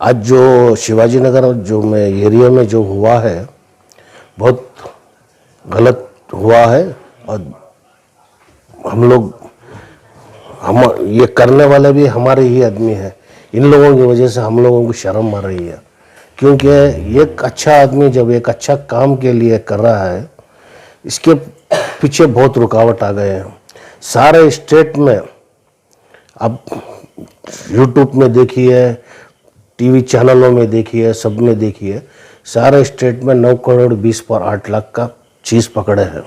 आज जो शिवाजी नगर जो में एरिया में जो हुआ है बहुत गलत हुआ है। और हम ये करने वाले भी हमारे ही आदमी हैं। इन लोगों की वजह से हम लोगों को शर्म आ रही है, क्योंकि एक अच्छा आदमी जब एक अच्छा काम के लिए कर रहा है, इसके पीछे बहुत रुकावट आ गए हैं। सारे स्टेट में अब यूट्यूब में देखिए, टीवी चैनलों में देखिए, सब में देखिए, सारे स्टेट में 9 करोड़ 20 पर 8 लाख का चीज़ पकड़े हैं।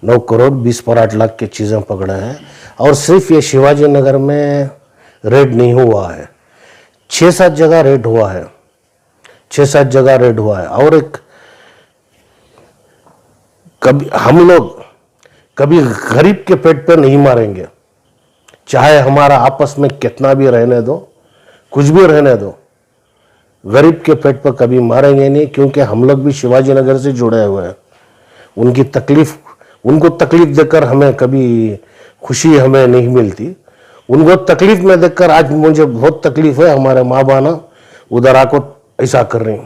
9 करोड़ 20 पर 8 लाख की चीज़ें पकड़े हैं। और सिर्फ ये शिवाजी नगर में रेड नहीं हुआ है, 6-7 जगह रेड हुआ है, 6-7 जगह रेड हुआ है। और एक कभी हम लोग कभी गरीब के पेट पे नहीं मारेंगे, चाहे हमारा आपस में कितना भी रहने दो, कुछ भी रहने दो, गरीब के पेट पर कभी मारेंगे नहीं, क्योंकि हम लोग भी शिवाजी नगर से जुड़े हुए हैं। उनको तकलीफ देकर हमें कभी खुशी हमें नहीं मिलती। उनको तकलीफ में देखकर आज मुझे बहुत तकलीफ है। हमारे माँ बहना उधर आको ऐसा कर रही,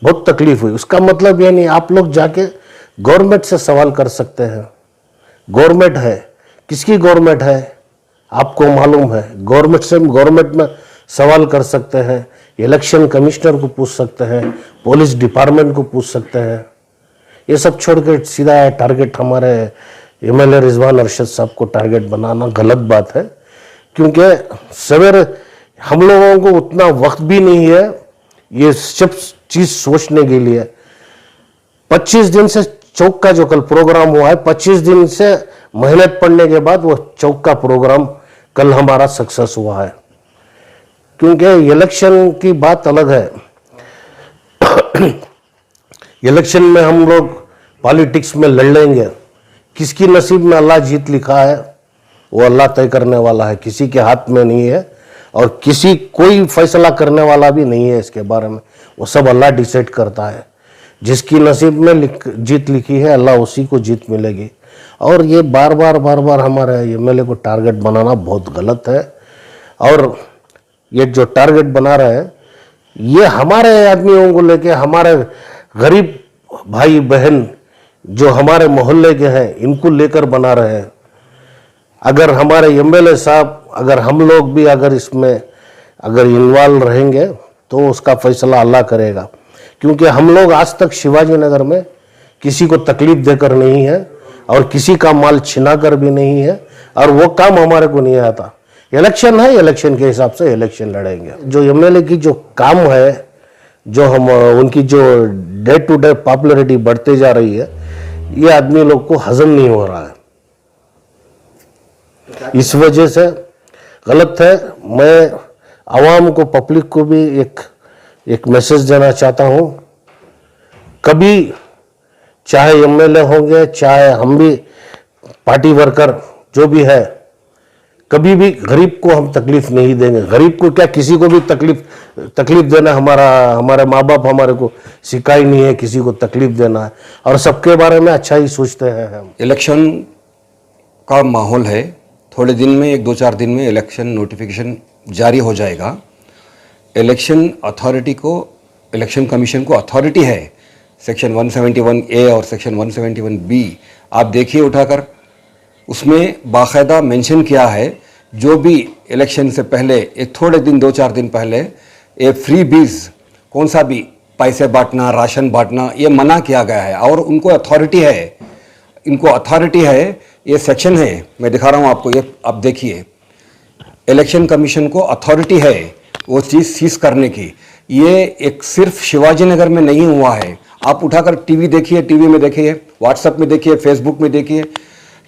बहुत तकलीफ हुई। उसका मतलब ये नहीं, आप लोग जाके गवर्नमेंट से सवाल कर सकते हैं। गवर्नमेंट है, किसकी गवर्नमेंट है आपको मालूम है। गवर्नमेंट में सवाल कर सकते हैं, इलेक्शन कमिश्नर को पूछ सकते हैं, पुलिस डिपार्टमेंट को पूछ सकते हैं। ये सब छोड़ के सीधा टारगेट हमारे एमएलए रिजवान अरशद साहब को टारगेट बनाना गलत बात है, क्योंकि सवेरे हम लोगों को उतना वक्त भी नहीं है ये सब चीज़ सोचने के लिए। 25 दिन से चौक का जो कल प्रोग्राम हुआ है, 25 दिन से मेहनत पड़ने के बाद वो चौक का प्रोग्राम कल हमारा सक्सेस हुआ है। क्योंकि इलेक्शन की बात अलग है। इलेक्शन में हम लोग पॉलिटिक्स में लड़ लेंगे, किसकी नसीब में अल्लाह जीत लिखा है वो अल्लाह तय करने वाला है, किसी के हाथ में नहीं है। और कोई फैसला करने वाला भी नहीं है इसके बारे में, वो सब अल्लाह डिसाइड करता है। जिसकी नसीब में जीत लिखी है अल्लाह उसी को जीत मिलेगी। और ये बार बार हमारे एमएलए को टारगेट बनाना बहुत गलत है। और ये जो टारगेट बना रहे हैं ये हमारे आदमियों को लेके, हमारे गरीब भाई बहन जो हमारे मोहल्ले के हैं इनको लेकर बना रहे हैं। अगर हमारे एमएलए साहब, अगर हम लोग भी अगर इसमें अगर इन्वॉल्व रहेंगे तो उसका फैसला अल्लाह करेगा। क्योंकि हम लोग आज तक शिवाजी नगर में किसी को तकलीफ देकर नहीं है और किसी का माल छिना कर भी नहीं है, और वो काम हमारे को नहीं आता। इलेक्शन है, इलेक्शन के हिसाब से इलेक्शन लड़ेंगे। जो एमएलए की जो काम है, जो हम उनकी जो डे टू डे पॉपुलैरिटी बढ़ते जा रही है, ये आदमी लोग को हजम नहीं हो रहा है। इस वजह से गलत है। मैं आवाम को, पब्लिक को भी एक मैसेज देना चाहता हूँ। कभी चाहे एमएलए होंगे, चाहे हम भी पार्टी वर्कर जो भी है, कभी भी गरीब को हम तकलीफ नहीं देंगे। गरीब को क्या, किसी को भी तकलीफ देना हमारे माँ बाप हमारे को सिखाई नहीं है किसी को तकलीफ देना है, और सबके बारे में अच्छा ही सोचते हैं हम। इलेक्शन का माहौल है, थोड़े दिन में 1-2-4 दिन में इलेक्शन नोटिफिकेशन जारी हो जाएगा। इलेक्शन अथॉरिटी को, इलेक्शन कमीशन को अथॉरिटी है सेक्शन 171A और सेक्शन 171B, आप देखिए उठाकर, उसमें बाकायदा मेंशन किया है जो भी इलेक्शन से पहले एक थोड़े दिन 2-4 दिन पहले ये फ्री बीज, कौन सा भी पैसे बांटना, राशन बांटना, ये मना किया गया है। और उनको अथॉरिटी है, इनको अथॉरिटी है, ये सेक्शन है, मैं दिखा रहा हूँ आपको, ये आप देखिए, इलेक्शन कमीशन को अथॉरिटी है वो चीज़ सीज करने की। ये एक सिर्फ शिवाजी नगर में नहीं हुआ है, आप उठाकर टीवी देखिए, टीवी में देखिए, व्हाट्सएप में देखिए, फेसबुक में देखिए,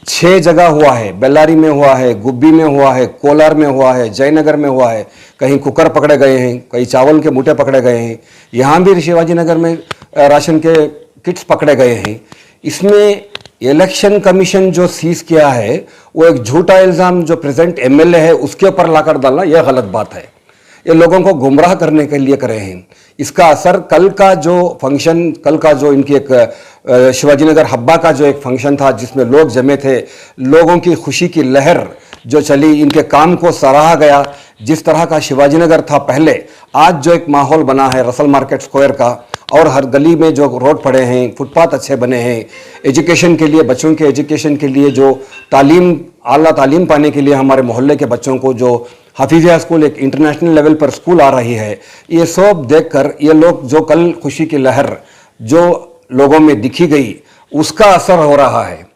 6 जगह हुआ है। बेल्लारी में हुआ है, गुब्बी में हुआ है, कोलार में हुआ है, जयनगर में हुआ है, कहीं कुकर पकड़े गए हैं, कहीं चावल के मूठे पकड़े गए हैं, यहाँ भी शिवाजी नगर में राशन के किट्स पकड़े गए हैं। इसमें इलेक्शन कमीशन जो सीज किया है वो एक झूठा इल्ज़ाम जो प्रेजेंट एमएलए है उसके ऊपर लाकर डालना, यह गलत बात है। ये लोगों को गुमराह करने के लिए करे हैं। इसका असर कल का जो फंक्शन, कल का जो इनकी एक शिवाजी नगर हब्बा का जो एक फंक्शन था जिसमें लोग जमे थे, लोगों की खुशी की लहर जो चली, इनके काम को सराहा गया। जिस तरह का शिवाजीनगर था पहले, आज जो एक माहौल बना है रसल मार्केट स्क्वायर का, और हर गली में जो रोड पड़े हैं, फुटपाथ अच्छे बने हैं, एजुकेशन के लिए, बच्चों के एजुकेशन के लिए जो तालीम, आला तालीम पाने के लिए हमारे मोहल्ले के बच्चों को जो हफीजिया स्कूल एक इंटरनेशनल लेवल पर स्कूल आ रही है, ये सब देखकर ये लोग जो कल खुशी की लहर जो लोगों में दिखी गई, उसका असर हो रहा है।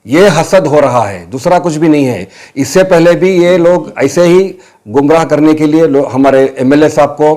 ये हसद हो रहा है, दूसरा कुछ भी नहीं है। इससे पहले भी ये लोग ऐसे ही गुमराह करने के लिए हमारे एमएलए साहब को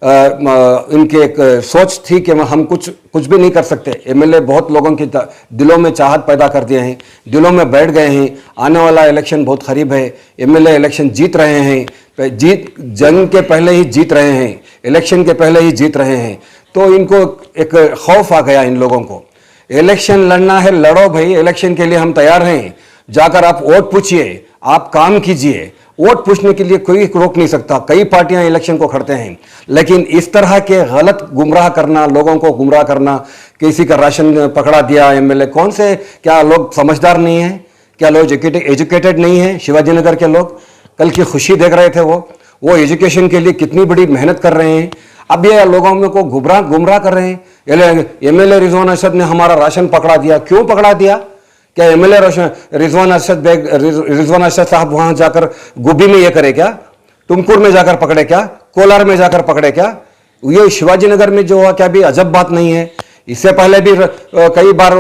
इनके एक सोच थी कि हम कुछ भी नहीं कर सकते। एमएलए बहुत लोगों के दिलों में चाहत पैदा कर दिए हैं, दिलों में बैठ गए हैं। आने वाला इलेक्शन बहुत करीब है, एमएलए इलेक्शन जीत रहे हैं, जंग के पहले ही जीत रहे हैं, इलेक्शन के पहले ही जीत रहे हैं। तो इनको एक खौफ आ गया इन लोगों को। इलेक्शन लड़ना है, लड़ो भाई, इलेक्शन के लिए हम तैयार हैं। जाकर आप वोट पूछिए, आप काम कीजिए। वोट पूछने के लिए कोई रोक नहीं सकता, कई पार्टियां इलेक्शन को खड़ते हैं, लेकिन इस तरह के गलत गुमराह करना, लोगों को गुमराह करना, किसी का राशन पकड़ा दिया एमएलए, कौन से, क्या लोग समझदार नहीं है? क्या लोग एजुकेटेड नहीं है? शिवाजीनगर के लोग कल की खुशी देख रहे थे, वो एजुकेशन के लिए कितनी बड़ी मेहनत कर रहे हैं। अब ये लोगों में को गुमराह कर रहे हैं। एमएलए रिजवान अरशद ने हमारा राशन पकड़ा दिया। क्यों पकड़ा दिया? क्या एमएलए रिजवान अरशद साहब वहां जाकर गुब्बी में ये करे क्या? तुमकुर में जाकर पकड़े क्या? कोलार में जाकर पकड़े क्या? ये शिवाजीनगर में जो हुआ, क्या भी अजब बात नहीं है? इससे पहले भी कई बार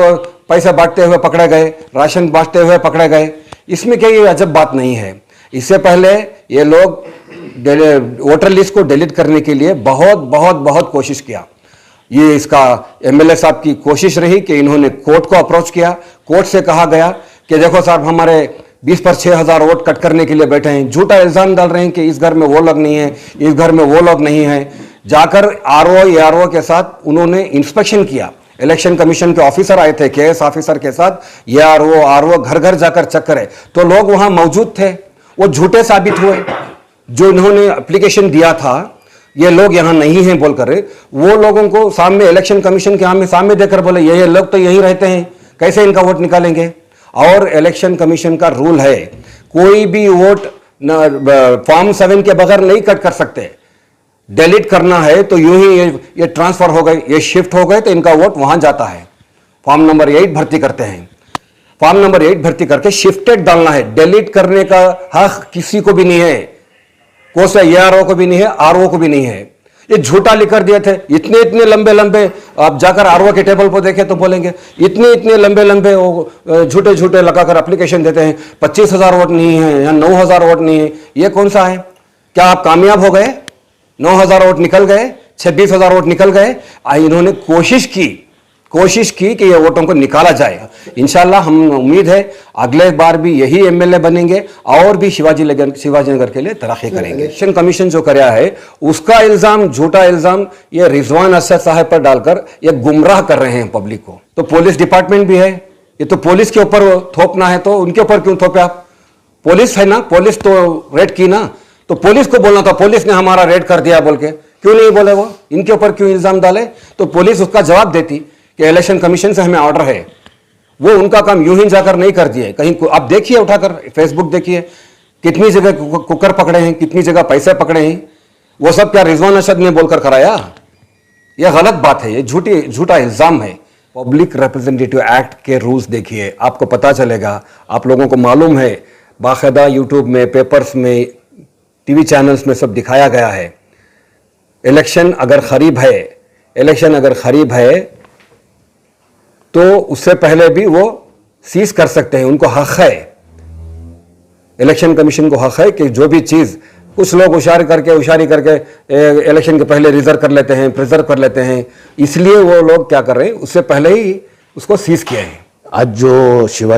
पैसे बांटते हुए पकड़े गए, राशन बांटते हुए पकड़े गए। इसमें क्या ये अजब बात नहीं है? इससे पहले ये लोग वोटर लिस्ट को डिलीट करने के लिए बहुत कोशिश किया। ये इसका एमएलए साहब की कोशिश रही कि इन्होंने कोर्ट को अप्रोच किया। कोर्ट से कहा गया कि देखो साहब, हमारे 20 पर 6,000 वोट कट करने के लिए बैठे हैं। झूठा इल्जाम डाल रहे हैं कि इस घर में वो लोग नहीं है, इस घर में वो लोग नहीं है। जाकर आरओ के साथ उन्होंने इंस्पेक्शन किया। इलेक्शन कमीशन के ऑफिसर आए थे, केएस ऑफिसर के साथ, ये आरओ घर घर जाकर चेक करे, तो लोग वहां मौजूद थे, वो झूठे साबित हुए। जो इन्होंने एप्लीकेशन दिया था, ये लोग यहां नहीं हैं बोलकर, वो लोगों को सामने इलेक्शन कमीशन के सामने देकर बोले ये लोग तो यहीं रहते हैं, कैसे इनका वोट निकालेंगे? और इलेक्शन कमीशन का रूल है, कोई भी वोट फॉर्म 7 के बगैर नहीं कट कर सकते। डिलीट करना है तो यूं ही ये ट्रांसफर हो गए, ये शिफ्ट हो गए, तो इनका वोट वहां जाता है। फॉर्म नंबर 8 भर्ती करते हैं, फॉर्म नंबर 8 भर्ती करके शिफ्टेड डालना है। डिलीट करने का हक किसी को भी नहीं है, कोसा एआरओ को भी नहीं है, आरओ को भी नहीं है। ये झूठा लिख कर दिए थे, इतने लंबे, आप जाकर आरओ के टेबल पर देखें तो बोलेंगे इतने लंबे वो झूठे लगाकर एप्लीकेशन देते हैं। 25,000 वोट नहीं है या 9,000 वोट नहीं है, ये कौन सा है? क्या आप कामयाब हो गए? 9,000 वोट निकल गए, 26,000 वोट निकल गए। इन्होंने कोशिश की कि ये वोटों को निकाला जाए। इंशाल्लाह हम उम्मीद है अगले बार भी यही एमएलए बनेंगे और भी शिवाजीनगर के लिए तरक्की करेंगे। इलेक्शन कमीशन जो कराया है उसका इल्जाम, झूठा इल्जाम ये रिजवान अरशद साहब पर डालकर ये गुमराह कर रहे हैं पब्लिक को। तो पुलिस डिपार्टमेंट भी है, ये तो पुलिस के ऊपर थोपना है, तो उनके ऊपर क्यों थोपे आप? पुलिस है ना, पुलिस तो रेड की ना, तो पुलिस को बोलना था, पुलिस ने हमारा रेड कर दिया बोल के। क्यों नहीं बोले वो? इनके ऊपर क्यों इल्जाम डाले? तो पुलिस उसका जवाब देती कि इलेक्शन कमीशन से हमें ऑर्डर है। वो उनका काम यूं ही जाकर नहीं कर दिए। कहीं आप देखिए, उठाकर फेसबुक देखिए, कितनी जगह कुकर पकड़े हैं, कितनी जगह पैसे पकड़े हैं। वो सब क्या रिजवान अरशद ने बोलकर कराया? यह गलत बात है, ये झूठा इल्जाम है। पब्लिक रिप्रेजेंटेटिव एक्ट के रूल्स देखिए, आपको पता चलेगा। आप लोगों को मालूम है, बाकायदा यूट्यूब में, पेपर्स में, टीवी चैनल्स में सब दिखाया गया है। इलेक्शन अगर करीब है तो उससे पहले भी वो सीज कर सकते हैं, उनको हक है। इलेक्शन कमीशन को हक है कि जो भी चीज, कुछ लोग उशारी करके इलेक्शन के पहले रिजर्व कर लेते हैं, प्रिजर्व कर लेते हैं, इसलिए वो लोग क्या कर रहे हैं, उससे पहले ही उसको सीज किया है। आज जो शिवाजी